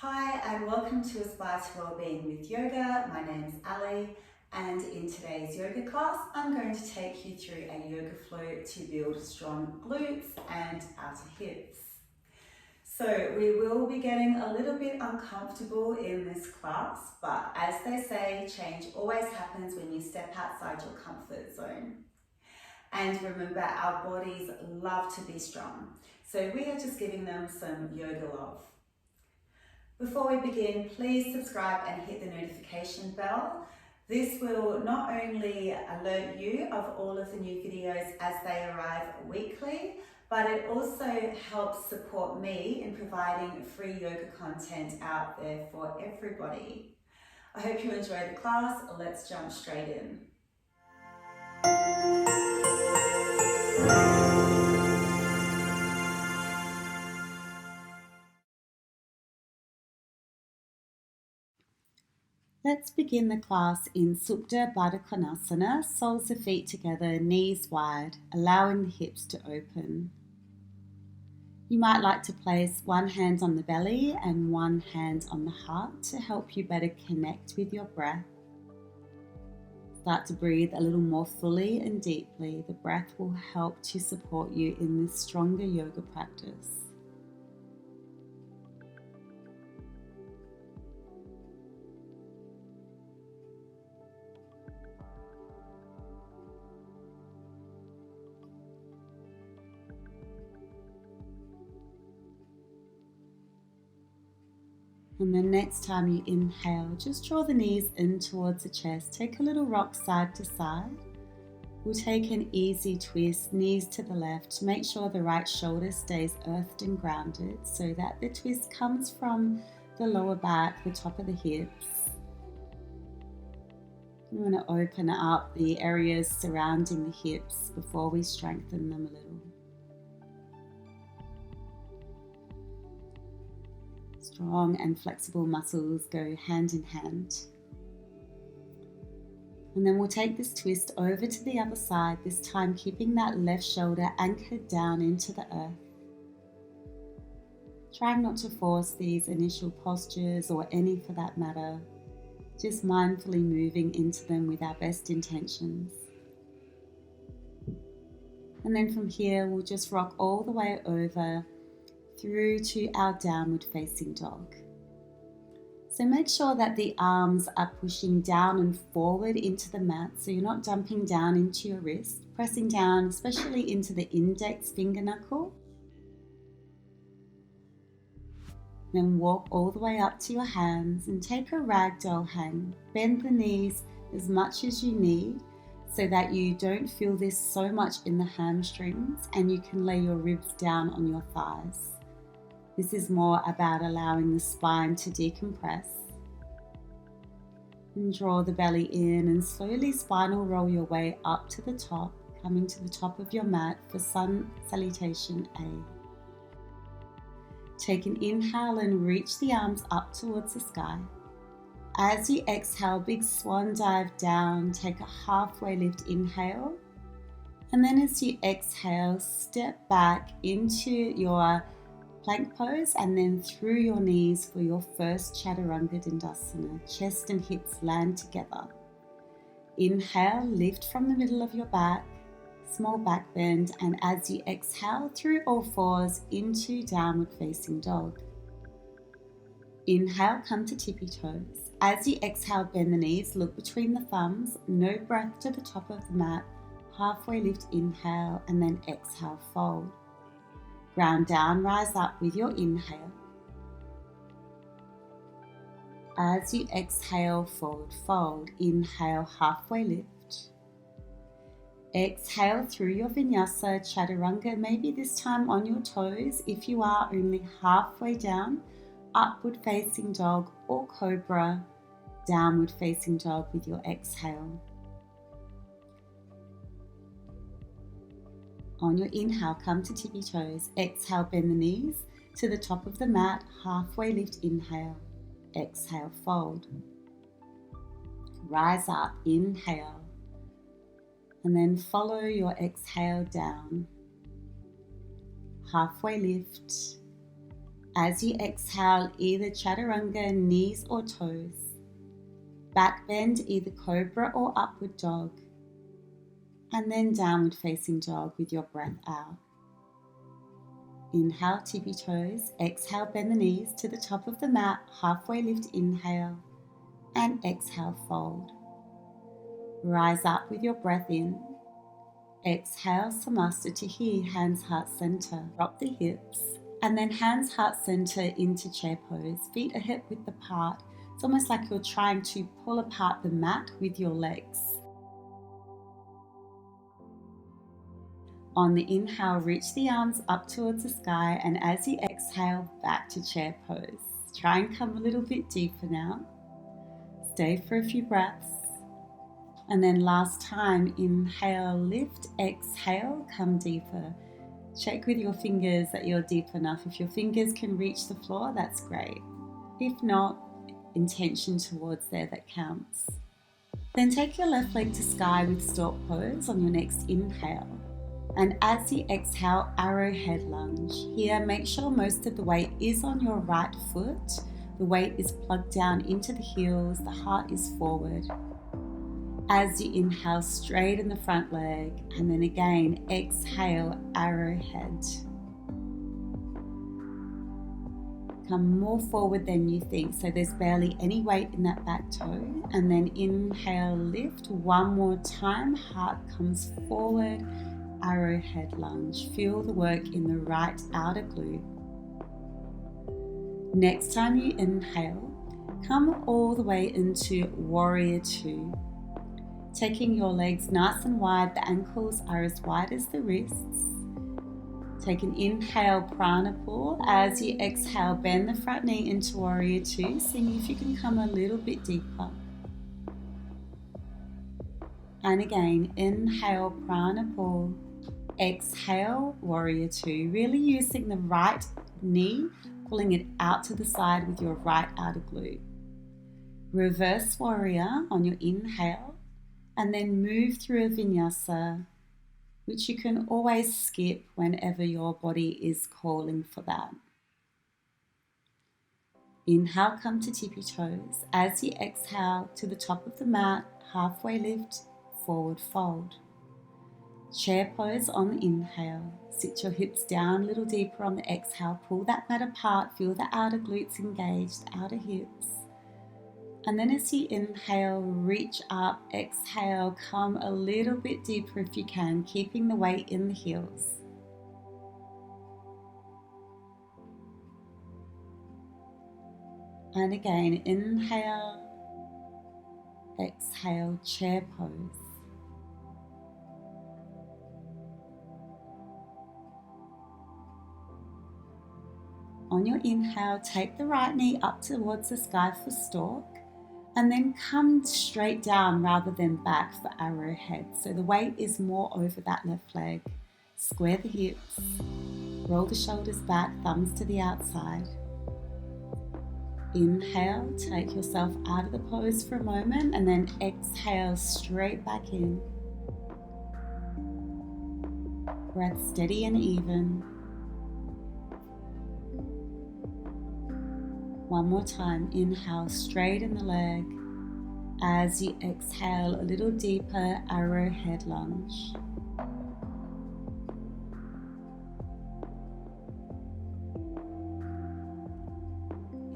Hi and welcome to Aspire to Wellbeing with Yoga. My name is Ali and in today's yoga class I'm going to take you through a yoga flow to build strong glutes and outer hips. So we will be getting a little bit uncomfortable in this class, but as they say, change always happens when you step outside your comfort zone. And remember, our bodies love to be strong, so we are just giving them some yoga love. Before we begin, please subscribe and hit the notification bell. This will not only alert you of all of the new videos as they arrive weekly, but it also helps support me in providing free yoga content out there for everybody. I hope you enjoy the class. Let's jump straight in. Let's begin the class in Supta Baddha Konasana, soles of feet together, knees wide, allowing the hips to open. You might like to place one hand on the belly and one hand on the heart to help you better connect with your breath. Start to breathe a little more fully and deeply. The breath will help to support you in this stronger yoga practice. And then next time you inhale, just draw the knees in towards the chest. Take a little rock side to side. We'll take an easy twist, knees to the left. Make sure the right shoulder stays earthed and grounded so that the twist comes from the lower back, the top of the hips. We want to open up the areas surrounding the hips before we strengthen them a little. Strong and flexible muscles go hand in hand. And then we'll take this twist over to the other side, this time keeping that left shoulder anchored down into the earth. Trying not to force these initial postures or any for that matter, just mindfully moving into them with our best intentions. And then from here, we'll just rock all the way over through to our downward facing dog. So make sure that the arms are pushing down and forward into the mat, so you're not dumping down into your wrist, pressing down especially into the index finger knuckle. Then walk all the way up to your hands and take a ragdoll hang. Bend the knees as much as you need so that you don't feel this so much in the hamstrings and you can lay your ribs down on your thighs. This is more about allowing the spine to decompress. And draw the belly in and slowly spinal roll your way up to the top, coming to the top of your mat for Sun Salutation A. Take an inhale and reach the arms up towards the sky. As you exhale, big swan dive down, take a halfway lift inhale. And then as you exhale, step back into your plank pose and then through your knees for your first Chaturanga Dandasana. Chest and hips land together. Inhale, lift from the middle of your back, small back bend, and as you exhale through all fours into downward facing dog. Inhale, come to tippy toes. As you exhale, bend the knees, look between the thumbs, no breath to the top of the mat, halfway lift, inhale, and then exhale, fold. Ground down, rise up with your inhale. As you exhale, forward fold. Inhale, halfway lift. Exhale through your Vinyasa Chaturanga, maybe this time on your toes. If you are only halfway down, upward facing dog or cobra, downward facing dog with your exhale. On your inhale, come to tippy toes. Exhale, bend the knees to the top of the mat. Halfway lift, inhale. Exhale, fold. Rise up, inhale. And then follow your exhale down. Halfway lift. As you exhale, either chaturanga, knees or toes. Back bend, either cobra or upward dog. And then downward facing dog with your breath out. Inhale, tippy toes. Exhale, bend the knees to the top of the mat. Halfway lift, inhale. And exhale, fold. Rise up with your breath in. Exhale, Samasta to here, hands, heart, center. Drop the hips. And then hands, heart, center into chair pose. Feet are hip width apart. It's almost like you're trying to pull apart the mat with your legs. On the inhale, reach the arms up towards the sky, and as you exhale, back to chair pose. Try and come a little bit deeper now. Stay for a few breaths. And then last time, inhale, lift, exhale, come deeper. Check with your fingers that you're deep enough. If your fingers can reach the floor, that's great. If not, intention towards there that counts. Then take your left leg to sky with stork pose on your next inhale. And as you exhale, arrowhead lunge. Here, make sure most of the weight is on your right foot. The weight is plugged down into the heels, the heart is forward. As you inhale, straighten the front leg, and then again, exhale, arrowhead. Come more forward than you think, so there's barely any weight in that back toe. And then inhale, lift. One more time, heart comes forward. Arrowhead lunge. Feel the work in the right outer glute. Next time you inhale, come all the way into warrior two. Taking your legs nice and wide, the ankles are as wide as the wrists. Take an inhale, prana pull. As you exhale, bend the front knee into warrior two, seeing if you can come a little bit deeper. And again, inhale, prana pull. Exhale, warrior two, really using the right knee, pulling it out to the side with your right outer glute. Reverse warrior on your inhale, and then move through a vinyasa, which you can always skip whenever your body is calling for that. Inhale, come to tippy toes. As you exhale, to the top of the mat, halfway lift, forward fold. Chair pose on the inhale. Sit your hips down a little deeper on the exhale. Pull that mat apart. Feel the outer glutes engaged, outer hips. And then as you inhale, reach up. Exhale, come a little bit deeper if you can, keeping the weight in the heels. And again, inhale, exhale, chair pose. On your inhale, take the right knee up towards the sky for stork, and then come straight down rather than back for arrowhead. So the weight is more over that left leg. Square the hips, roll the shoulders back, thumbs to the outside. Inhale, take yourself out of the pose for a moment, and then exhale straight back in. Breath steady and even. One more time, inhale, straighten the leg. As you exhale, a little deeper, arrowhead lunge.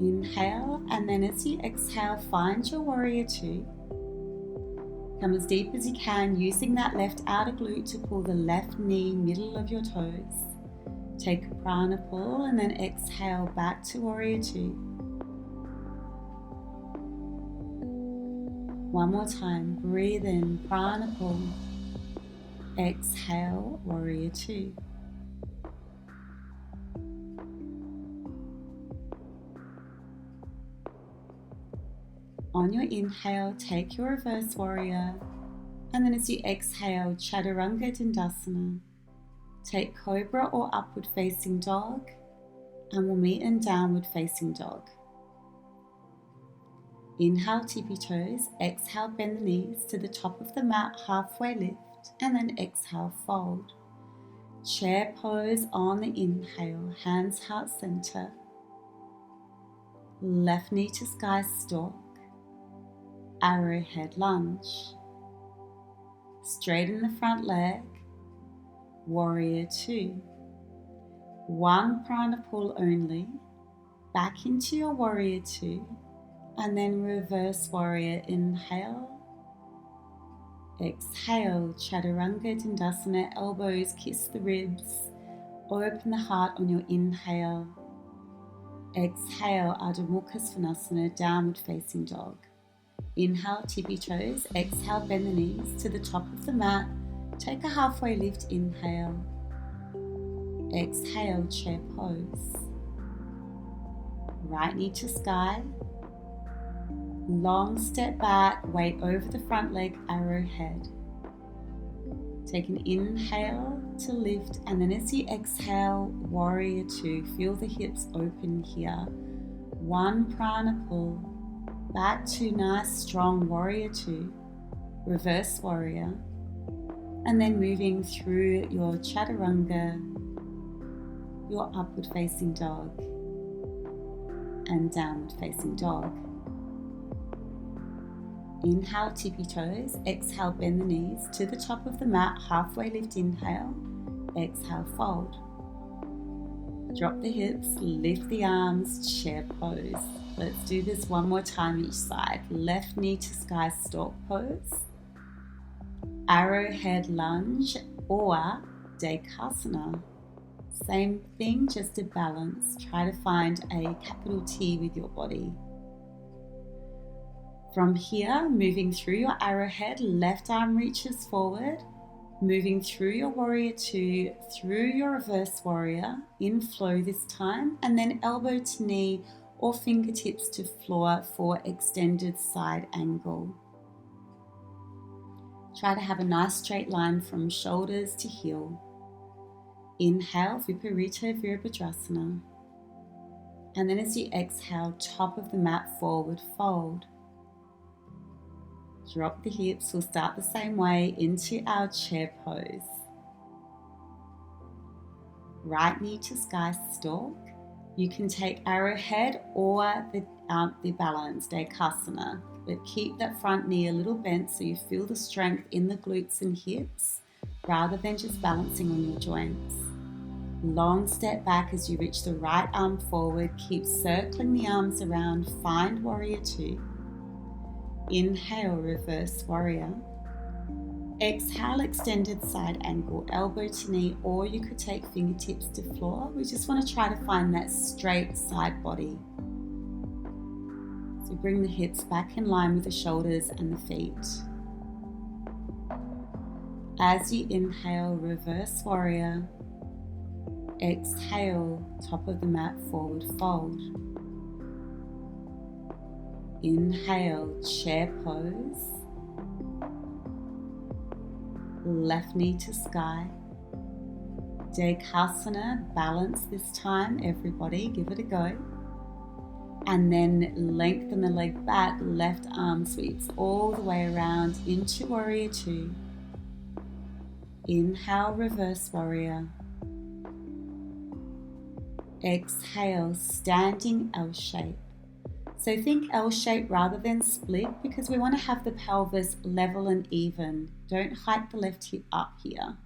Inhale, and then as you exhale, find your warrior two. Come as deep as you can, using that left outer glute to pull the left knee middle of your toes. Take a prana pull, and then exhale back to warrior two. One more time, breathe in, prana pull. Exhale, warrior two. On your inhale, take your reverse warrior, and then as you exhale, chaturanga dandasana. Take cobra or upward facing dog, and we'll meet in downward facing dog. Inhale, tippy toes. Exhale, bend the knees to the top of the mat, halfway lift, and then exhale, fold. Chair pose on the inhale, hands heart center. left knee to sky stalk, arrowhead lunge. Straighten the front leg, warrior two. One prana pull only, back into your warrior two, and then reverse warrior. Inhale, exhale, chaturanga dandasana, elbows kiss the ribs, open the heart on your inhale. Exhale, Ardha Mukha Svanasana, downward facing dog. Inhale, tippy toes. Exhale, bend the knees to the top of the mat. Take a halfway lift, inhale. Exhale, chair pose. Right knee to sky. Long step back, weight over the front leg, arrowhead. Take an inhale to lift, and then as you exhale, warrior two. Feel the hips open here. One prana pull, back to nice strong warrior two, reverse warrior, and then moving through your chaturanga, your upward facing dog, and downward facing dog. Inhale, tippy toes. Exhale, bend the knees to the top of the mat. Halfway lift, inhale. Exhale, fold. Drop the hips, lift the arms, chair pose. Let's do this one more time each side. Left knee to sky stalk pose. Arrowhead lunge or Dekasana. Same thing, just a balance. Try to find a capital T with your body. From here, moving through your arrowhead, left arm reaches forward, moving through your warrior two, through your reverse warrior, in flow this time, and then elbow to knee or fingertips to floor for extended side angle. Try to have a nice straight line from shoulders to heel. Inhale, Viparita Virabhadrasana. And then as you exhale, top of the mat, forward fold. Drop the hips, we'll start the same way into our chair pose. Right knee to sky stalk. You can take arrowhead or the balanced Dekasana, but keep that front knee a little bent so you feel the strength in the glutes and hips rather than just balancing on your joints. Long step back as you reach the right arm forward, keep circling the arms around, find warrior two. Inhale, reverse warrior. Exhale, extended side angle, elbow to knee, or you could take fingertips to floor. We just want to try to find that straight side body. So bring the hips back in line with the shoulders and the feet. As you inhale, reverse warrior. Exhale, top of the mat, forward fold. Inhale, chair pose. Left knee to sky. Dekasana, balance this time, everybody, give it a go. And then lengthen the leg back, left arm sweeps all the way around into warrior two. Inhale, reverse warrior. Exhale, standing L shape. So think L shape rather than split because we want to have the pelvis level and even. Don't hike the left hip up here.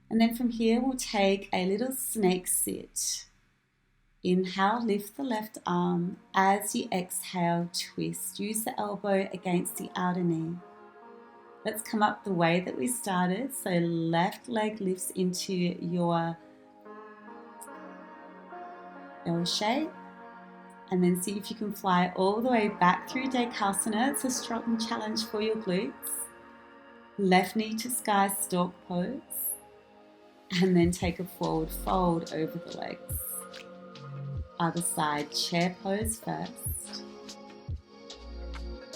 And then from here we'll take a little snake sit. Inhale, lift the left arm. As you exhale, twist. Use the elbow against the outer knee. Let's come up the way that we started. So left leg lifts into your L shape. And then see if you can fly all the way back through Dekasana. It's a strong challenge for your glutes. Left knee to sky stalk pose. And then take a forward fold over the legs. Other side, chair pose first.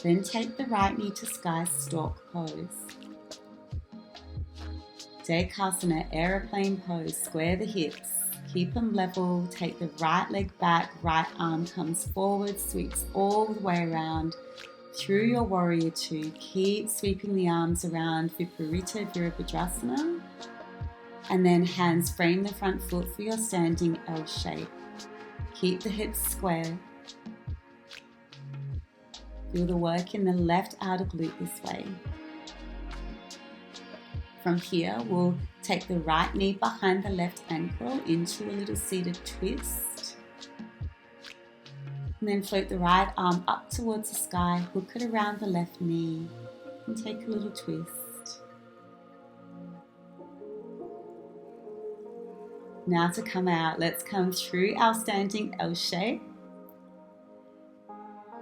Then take the right knee to sky stalk pose. Dekasana, aeroplane pose, square the hips. Keep them level, take the right leg back, right arm comes forward, sweeps all the way around through your warrior two. Keep sweeping the arms around, Viparita Virabhadrasana. And then hands frame the front foot for your standing L shape. Keep the hips square. Feel the work in the left outer glute this way. From here, we'll take the right knee behind the left ankle into a little seated twist. And then float the right arm up towards the sky, hook it around the left knee, and take a little twist. Now to come out, let's come through our standing L shape.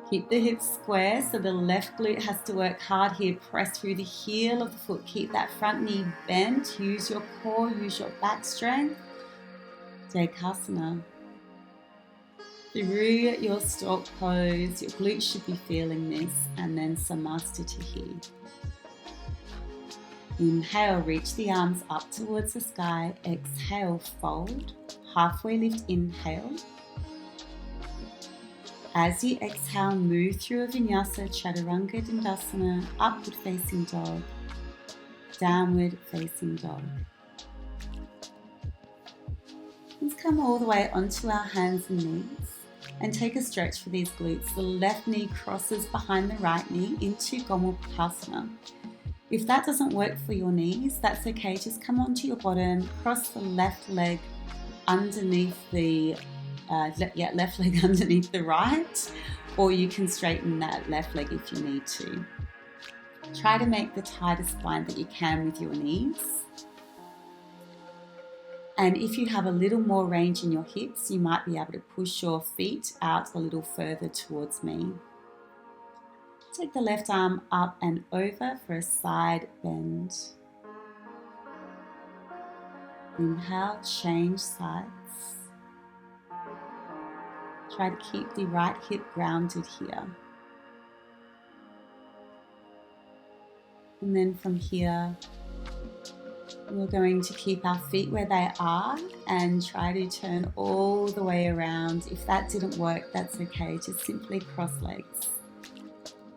Keep the hips square, so the left glute has to work hard here. Press through the heel of the foot. Keep that front knee bent. Use your core, use your back strength. Dekasana. Through your stork pose, your glutes should be feeling this, and then Samastitihi. Inhale, reach the arms up towards the sky. Exhale, fold. Halfway lift, inhale. As you exhale, move through a vinyasa, chaturanga dandasana, upward facing dog, downward facing dog. Let's come all the way onto our hands and knees and take a stretch for these glutes. The left knee crosses behind the right knee into Gomukhasana. If that doesn't work for your knees, that's okay. Just come onto your bottom, cross the left leg underneath the left leg underneath the right, or you can straighten that left leg if you need to. Try to make the tightest spine that you can with your knees. And if you have a little more range in your hips, you might be able to push your feet out a little further towards me. Take the left arm up and over for a side bend. Inhale, change sides. Try to keep the right hip grounded here. And then from here, we're going to keep our feet where they are and try to turn all the way around. If that didn't work, that's okay. Just simply cross legs.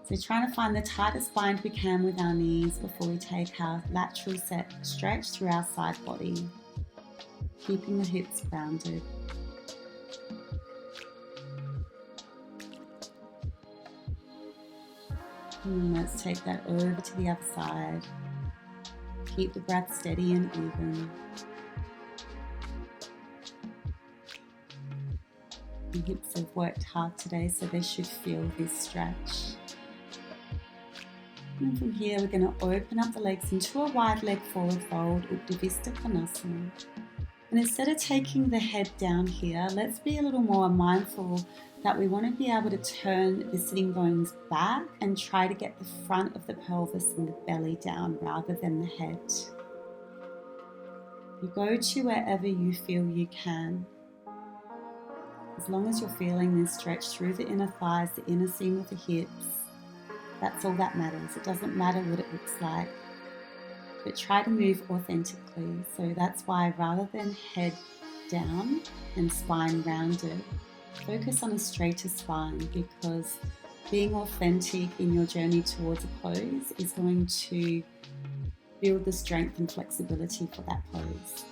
So trying to find the tightest bind we can with our knees before we take our lateral set stretch through our side body, keeping the hips grounded. And let's take that over to the other side. Keep the breath steady and even. The hips have worked hard today, so they should feel this stretch. And from here, we're going to open up the legs into a wide leg forward fold, Uttanavista Konasana. And instead of taking the head down here, let's be a little more mindful that we want to be able to turn the sitting bones back and try to get the front of the pelvis and the belly down rather than the head. You go to wherever you feel you can. As long as you're feeling this stretch through the inner thighs, the inner seam of the hips, that's all that matters. It doesn't matter what it looks like, but try to move authentically. So that's why rather than head down and spine rounded, focus on a straighter spine, because being authentic in your journey towards a pose is going to build the strength and flexibility for that pose.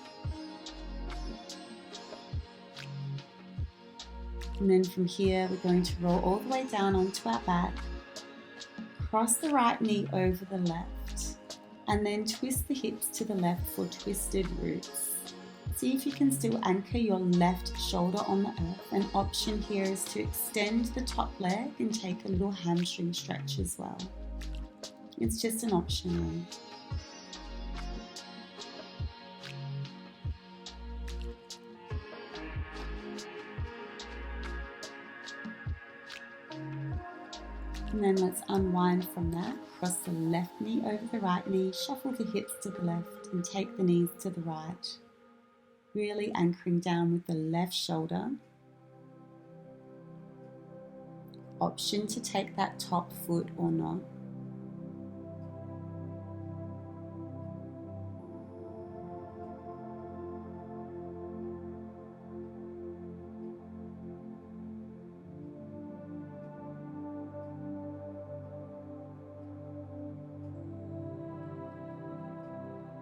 And then from here, we're going to roll all the way down onto our back, cross the right knee over the left, and then twist the hips to the left for twisted roots. See if you can still anchor your left shoulder on the earth. An option here is to extend the top leg and take a little hamstring stretch as well. It's just an option. And then let's unwind from that. Cross the left knee over the right knee, shuffle the hips to the left and take the knees to the right. Really anchoring down with the left shoulder. Option to take that top foot or not.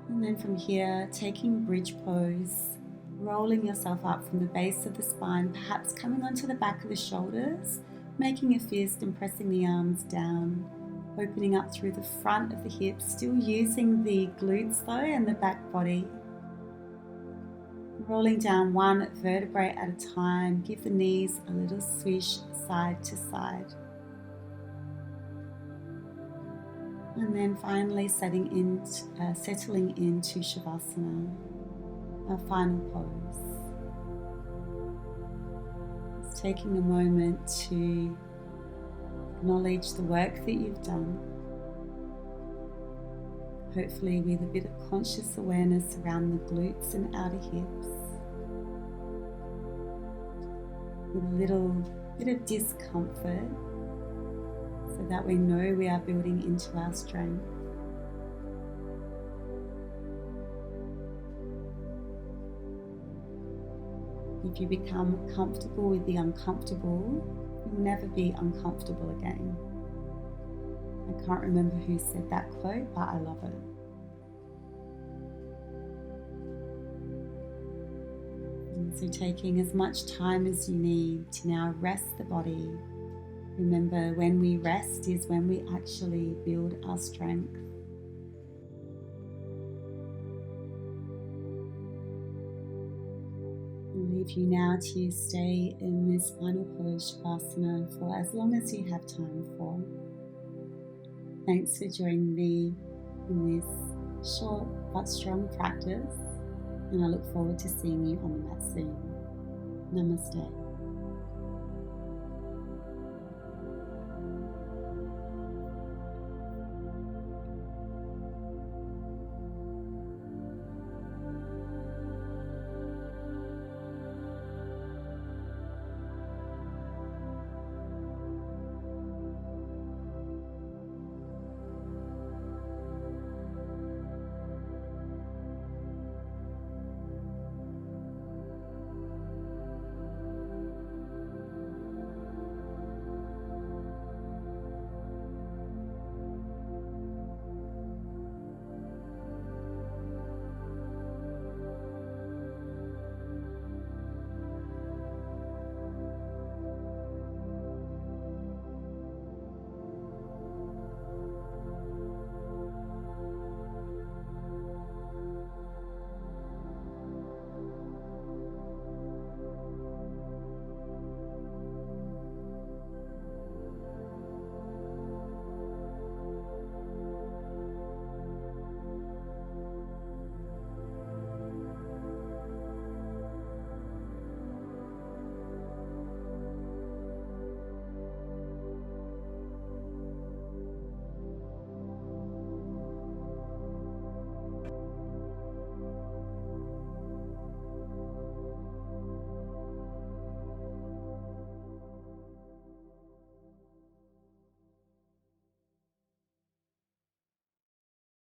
And then from here, taking bridge pose, rolling yourself up from the base of the spine, perhaps coming onto the back of the shoulders, making a fist and pressing the arms down, opening up through the front of the hips, still using the glutes though and the back body. Rolling down one vertebrae at a time, give the knees a little swish side to side. And then finally settling into Shavasana, our final pose. Just taking a moment to acknowledge the work that you've done, hopefully with a bit of conscious awareness around the glutes and outer hips, with a little bit of discomfort, so that we know we are building into our strength. If you become comfortable with the uncomfortable, you'll never be uncomfortable again. I can't remember who said that quote, but I love it. And so taking as much time as you need to now rest the body. Remember, when we rest is when we actually build our strength. I'll leave you now to stay in this final pose, Shavasana, for as long as you have time for. Thanks for joining me in this short but strong practice, and I look forward to seeing you on the mat soon. Namaste.